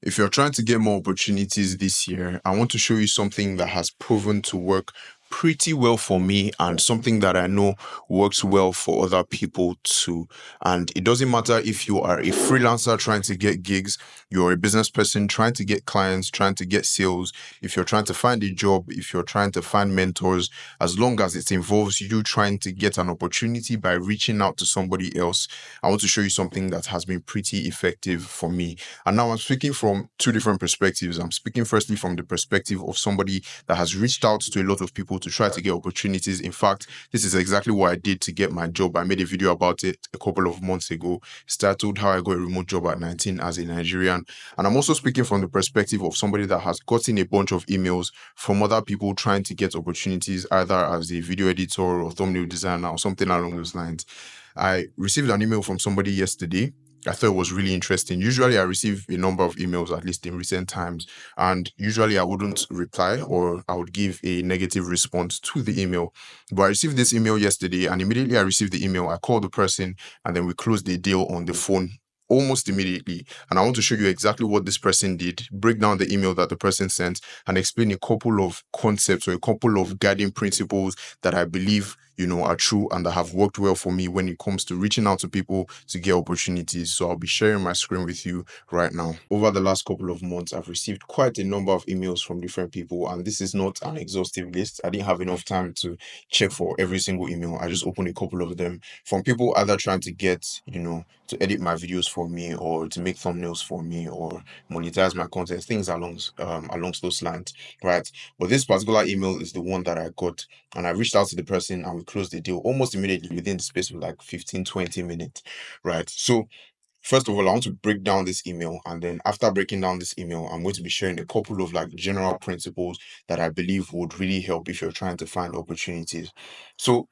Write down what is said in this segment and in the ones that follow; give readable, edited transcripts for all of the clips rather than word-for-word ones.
If you're trying to get more opportunities this year, I want to show you something that has proven to work pretty well for me and something that I know works well for other people too. And it doesn't matter if you are a freelancer trying to get gigs, you're a business person trying to get clients, trying to get sales, if you're trying to find a job, if you're trying to find mentors, as long as it involves you trying to get an opportunity by reaching out to somebody else, I want to show you something that has been pretty effective for me. And now I'm speaking from two different perspectives. I'm speaking firstly from the perspective of somebody that has reached out to a lot of people to try to get opportunities. In fact, this is exactly what I did to get my job. I made a video about it a couple of months ago. It's titled How I Got a Remote Job at 19 as a Nigerian. And I'm also speaking from the perspective of somebody that has gotten a bunch of emails from other people trying to get opportunities, either as a video editor or thumbnail designer or something along those lines. I received an email from somebody yesterday. I thought it was really interesting. Usually, I receive a number of emails, at least in recent times, and usually I wouldn't reply or I would give a negative response to the email. But I received this email yesterday, and immediately I received the email, I called the person, and then we closed the deal on the phone almost immediately. And I want to show you exactly what this person did, break down the email that the person sent, and explain a couple of concepts or a couple of guiding principles that I believe are true and that have worked well for me when it comes to reaching out to people to get opportunities. So I'll be sharing my screen with you right now. Over the last couple of months, I've received quite a number of emails from different people, and this is not an exhaustive list. I didn't have enough time to check for every single email. I just opened a couple of them from people either trying to get, to edit my videos for me or to make thumbnails for me or monetize my content, things along those lines, right? But this particular email is the one that I got, and I reached out to the person and we closed the deal almost immediately within the space of like 15-20 minutes, right? So first of all, I want to break down this email, and then after breaking down this email, I'm going to be sharing a couple of like general principles that I believe would really help if you're trying to find opportunities. So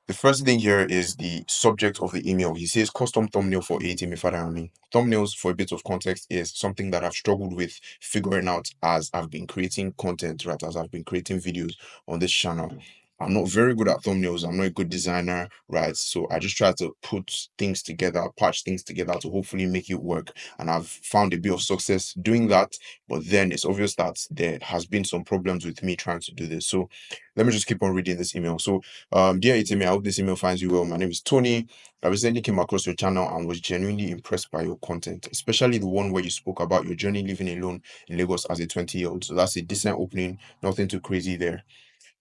the first thing here is the subject of the email. He says custom thumbnail for Eyitemi Fadayomi. Thumbnails, for a bit of context, is something that I've struggled with figuring out as I've been creating content, right? As I've been creating videos on this channel. I'm not very good at thumbnails. I'm not a good designer, right? So I just try to put things together, patch things together to hopefully make it work. And I've found a bit of success doing that. But then it's obvious that there has been some problems with me trying to do this. So let me just keep on reading this email. So dear Eyitemi, I hope this email finds you well. My name is Tony. I recently came across your channel and was genuinely impressed by your content, especially the one where you spoke about your journey living alone in Lagos as a 20-year-old. So that's a decent opening, nothing too crazy there.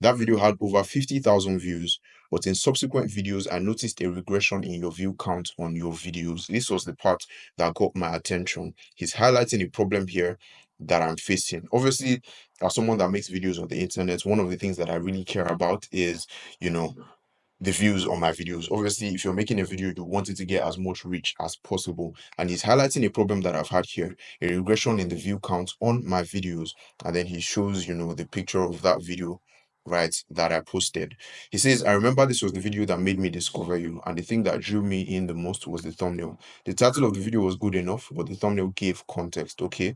That video had over 50,000 views, but in subsequent videos, I noticed a regression in your view count on your videos. This was the part that got my attention. He's highlighting a problem here that I'm facing. Obviously, as someone that makes videos on the internet, one of the things that I really care about is, the views on my videos. Obviously, if you're making a video, you want it to get as much reach as possible. And he's highlighting a problem that I've had here, a regression in the view count on my videos. And then he shows, the picture of that video, right, that I posted. He says, I remember this was the video that made me discover you. And the thing that drew me in the most was the thumbnail. The title of the video was good enough, but the thumbnail gave context, okay?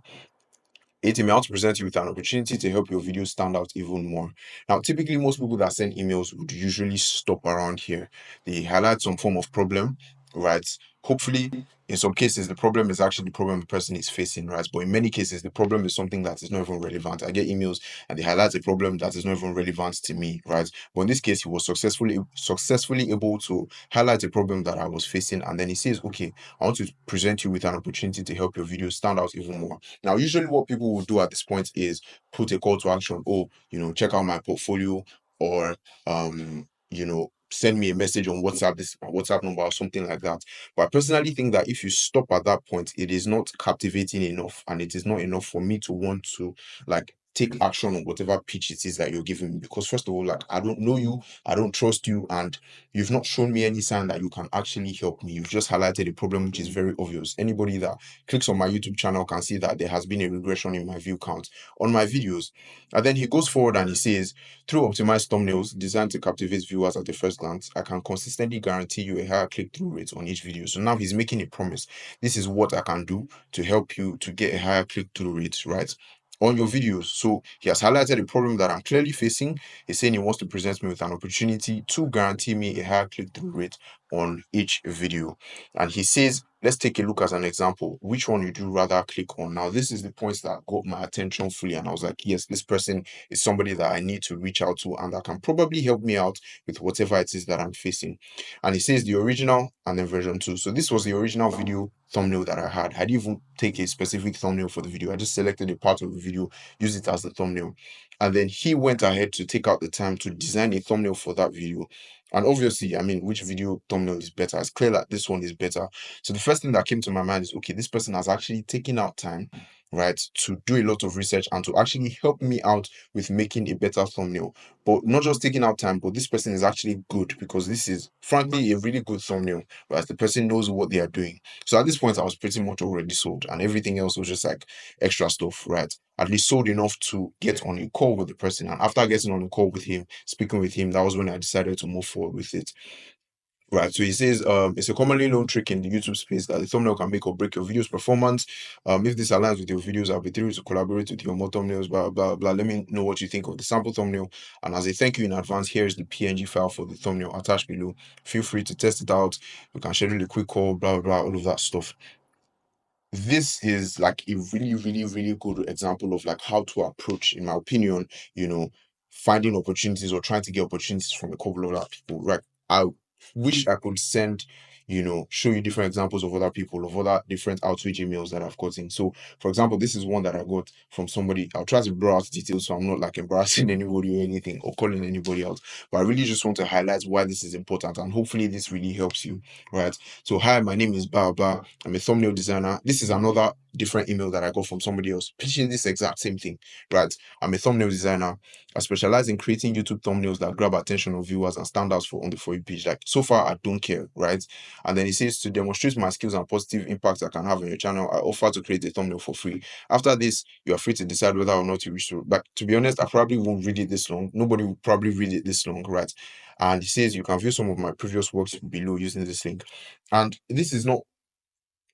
Eyitemi, I want to present you with an opportunity to help your video stand out even more. Now, typically, most people that send emails would usually stop around here. They highlight some form of problem, right? Hopefully, in some cases, the problem is actually the problem the person is facing, right? But in many cases, the problem is something that is not even relevant. I get emails and they highlight a problem that is not even relevant to me, right? But in this case, he was successfully able to highlight a problem that I was facing, and then he says, "Okay, I want to present you with an opportunity to help your video stand out even more." Now, usually what people will do at this point is put a call to action. Oh, check out my portfolio, or send me a message on WhatsApp, this my WhatsApp number or something like that. But I personally think that if you stop at that point, it is not captivating enough, and it is not enough for me to want to like take action on whatever pitch it is that you're giving me. Because first of all, like, I don't know you, I don't trust you, and you've not shown me any sign that you can actually help me. You've just highlighted a problem which is very obvious. Anybody that clicks on my YouTube channel can see that there has been a regression in my view count on my videos. And then he goes forward and he says, through optimized thumbnails designed to captivate viewers at the first glance, I can consistently guarantee you a higher click-through rate on each video. So now he's making a promise. This is what I can do to help you to get a higher click-through rate, right, on your videos. So he has highlighted a problem that I'm clearly facing. He's saying he wants to present me with an opportunity to guarantee me a higher click-through rate on each video. And he says, let's take a look as an example. Which one would you rather click on? Now, this is the points that got my attention fully. And I was like, yes, this person is somebody that I need to reach out to and that can probably help me out with whatever it is that I'm facing. And he says the original and then version 2. So this was the original video thumbnail that I had. I didn't even take a specific thumbnail for the video. I just selected a part of the video, used it as the thumbnail. And then he went ahead to take out the time to design a thumbnail for that video. And obviously, I mean, which video thumbnail is better? It's clear that this one is better. So the first thing that came to my mind is, okay, this person has actually taken out time, right, to do a lot of research and to actually help me out with making a better thumbnail. But not just taking out time, but this person is actually good, because this is frankly a really good thumbnail, right? The person knows what they are doing. So at this point, I was pretty much already sold, and everything else was just like extra stuff, right? At least sold enough to get on a call with the person. And after getting on a call with him, speaking with him, that was when I decided to move forward with it. Right. So he says, it's a commonly known trick in the YouTube space that the thumbnail can make or break your video's performance. If this aligns with your videos, I'll be thrilled to collaborate with your more thumbnails, blah, blah, blah. Let me know what you think of the sample thumbnail. And as a thank you in advance, here's the PNG file for the thumbnail attached below. Feel free to test it out. We can schedule a quick call, blah, blah, blah, all of that stuff. This is like a really, really, really good example of like how to approach, in my opinion, finding opportunities or trying to get opportunities from a couple of other people. Right. I wish I could show you different examples of other people, of other different outreach emails that I've gotten. So, for example, this is one that I got from somebody. I'll try to blur out details so I'm not like embarrassing anybody or anything or calling anybody out. But I really just want to highlight why this is important, and hopefully this really helps you. Right. So, hi, my name is Baba. I'm a thumbnail designer. This is another different email that I got from somebody else pitching this exact same thing. Right. I'm a thumbnail designer. I specialize in creating YouTube thumbnails that grab attention of viewers and stand out on the For You page. Like, so far, I don't care, right? And then he says, to demonstrate my skills and positive impacts I can have on your channel, I offer to create a thumbnail for free. After this, you are free to decide whether or not you wish to. But to be honest, I probably won't read it this long. Nobody will probably read it this long, right? And he says, you can view some of my previous works below using this link. And this is not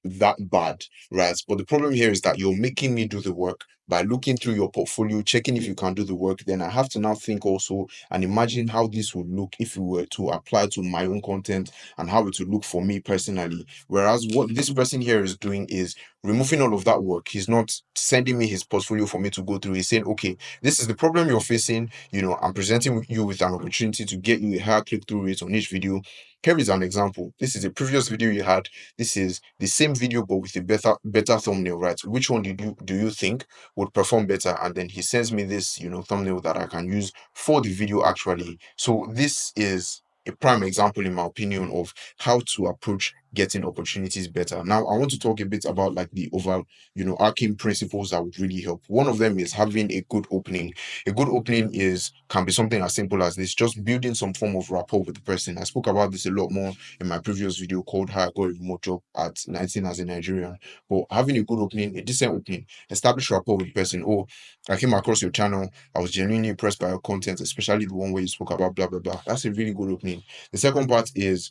that bad, right? But the problem here is that you're making me do the work by looking through your portfolio, checking if you can do the work. Then I have to now think also and imagine how this would look if we were to apply to my own content and how it would look for me personally. Whereas what this person here is doing is removing all of that work. He's not sending me his portfolio for me to go through. He's saying, okay, this is the problem you're facing. I'm presenting you with an opportunity to get you a higher click-through rate on each video. Here is an example. This is a previous video you had. This is the same video but with a better thumbnail, right? Which one do you think would perform better? And then he sends me this thumbnail that I can use for the video actually. So this is a prime example, in my opinion, of how to approach getting opportunities better. Now I want to talk a bit about like the overall arcing principles that would really help. One of them is having a good opening. A good opening can be something as simple as this: just building some form of rapport with the person. I spoke about this a lot more in my previous video called How I Got a Remote Job at 19 as a Nigerian. But having a good opening, a decent opening, establish rapport with the person. Oh, I came across your channel. I was genuinely impressed by your content, especially the one where you spoke about blah blah blah. That's a really good opening. The second part is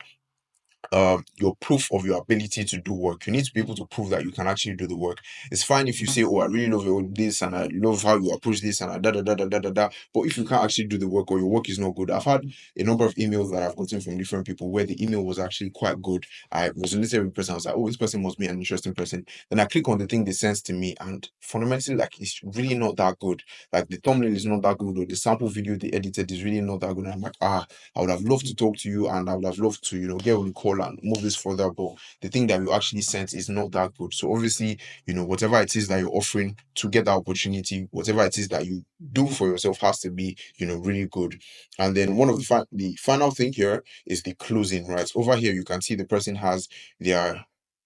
your proof of your ability to do work. You need to be able to prove that you can actually do the work. It's fine if you say, oh, I really love your this and I love how you approach this and da da da da da da da. But if you can't actually do the work or your work is not good, I've had a number of emails that I've gotten from different people where the email was actually quite good. I resonated with the person. I was like, oh, this person must be an interesting person. Then I click on the thing they sent to me, and fundamentally, like, it's really not that good. Like, the thumbnail is not that good, or the sample video they edited is really not that good. And I'm like, I would have loved to talk to you and I would have loved to, get on the call and move this further. But the thing that you actually sent is not that good. So obviously, whatever it is that you're offering to get that opportunity, whatever it is that you do for yourself has to be, really good. And then one of the final thing here is the closing, right? Over here, you can see the person has their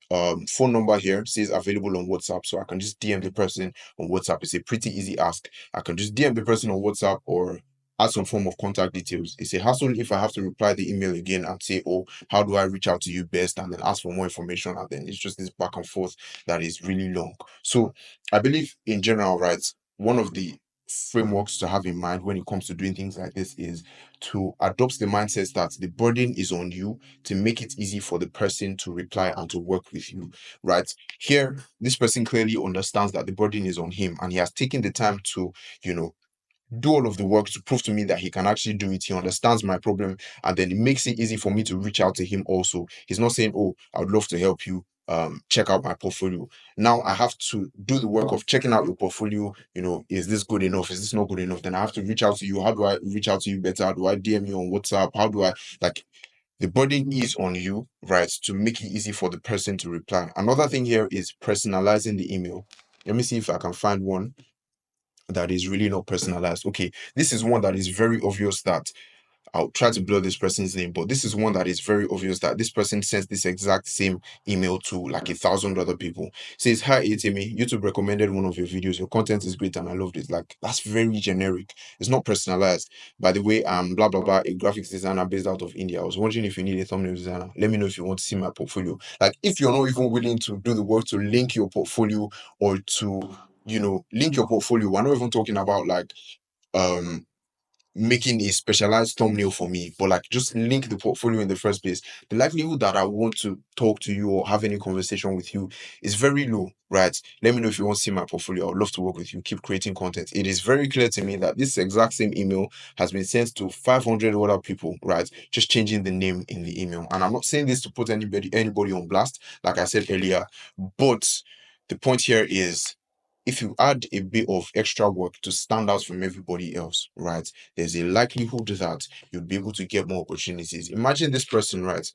phone number here, says available on WhatsApp. So I can just DM the person on WhatsApp. It's a pretty easy ask. I can just DM the person on WhatsApp or add some form of contact details. It's a hassle if I have to reply the email again and say, oh, how do I reach out to you best? And then ask for more information. And then it's just this back and forth that is really long. So I believe in general, right, one of the frameworks to have in mind when it comes to doing things like this is to adopt the mindset that the burden is on you to make it easy for the person to reply and to work with you, right? Here, this person clearly understands that the burden is on him and he has taken the time to, you know, do all of the work to prove to me that he can actually do it. He understands my problem, and then it makes it easy for me to reach out to him also. He's not saying, "Oh, I would love to help you. Check out my portfolio." Now I have to do the work of checking out your portfolio. Is this good enough? Is this not good enough? Then I have to reach out to you. How do I reach out to you better? How do I DM you on WhatsApp? How do I like the burden is on you, right? To make it easy for the person to reply. Another thing here is personalizing the email. Let me see if I can find one that is really not personalized. Okay, this is one that is very obvious that I'll try to blur this person's name, but this is one that is very obvious that this person sends this exact same email to like 1,000 other people. Says, "Hi Eyitemi, YouTube recommended one of your videos. Your content is great and I loved it." Like that's very generic. It's not personalized. By the way, I'm blah blah blah, a graphics designer based out of India. I was wondering if you need a thumbnail designer. Let me know if you want to see my portfolio. Like if you're not even willing to do the work to link your portfolio or to link your portfolio. We're not even talking about like um making a specialized thumbnail for me, but like just link the portfolio in the first place. The likelihood that I want to talk to you or have any conversation with you is very low, right? Let me know if you want to see my portfolio. I would love to work with you. Keep creating content. It is very clear to me that this exact same email has been sent to 500 other people, right? Just changing the name in the email. And I'm not saying this to put anybody on blast, like I said earlier, but the point here is if you add a bit of extra work to stand out from everybody else, right, there's a likelihood that you'll be able to get more opportunities. Imagine this person, right,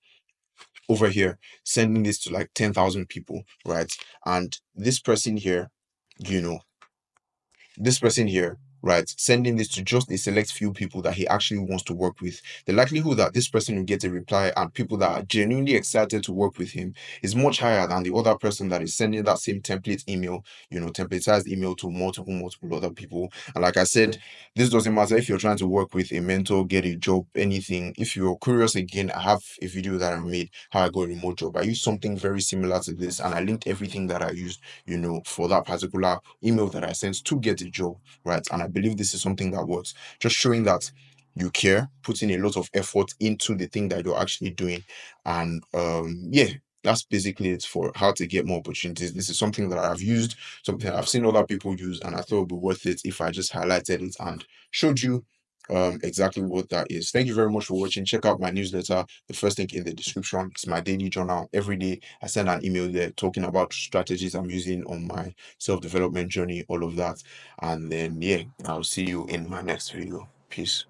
over here, sending this to like 10,000 people, right? And this person here, you know, this person here, right, sending this to just a select few people that he actually wants to work with, the likelihood that this person will get a reply and people that are genuinely excited to work with him is much higher than the other person that is sending that same template email, templatized email to multiple other people. And like I said, this doesn't matter if you're trying to work with a mentor, get a job, anything. If you're curious again, I have a video that I made how I got a remote job. I used something very similar to this and I linked everything that I used, for that particular email that I sent to get a job, right? And I believe this is something that works. Just showing that you care, putting a lot of effort into the thing that you're actually doing. And yeah, that's basically it for how to get more opportunities. This is something that I've used, something that I've seen other people use, and I thought it would be worth it if I just highlighted it and showed you exactly what that is. Thank you very much for watching. Check out my newsletter. The first link in the description. It's my daily journal. Every day I send an email there talking about strategies I'm using on my self-development journey, all of that. And then yeah, I'll see you in my next video. Peace.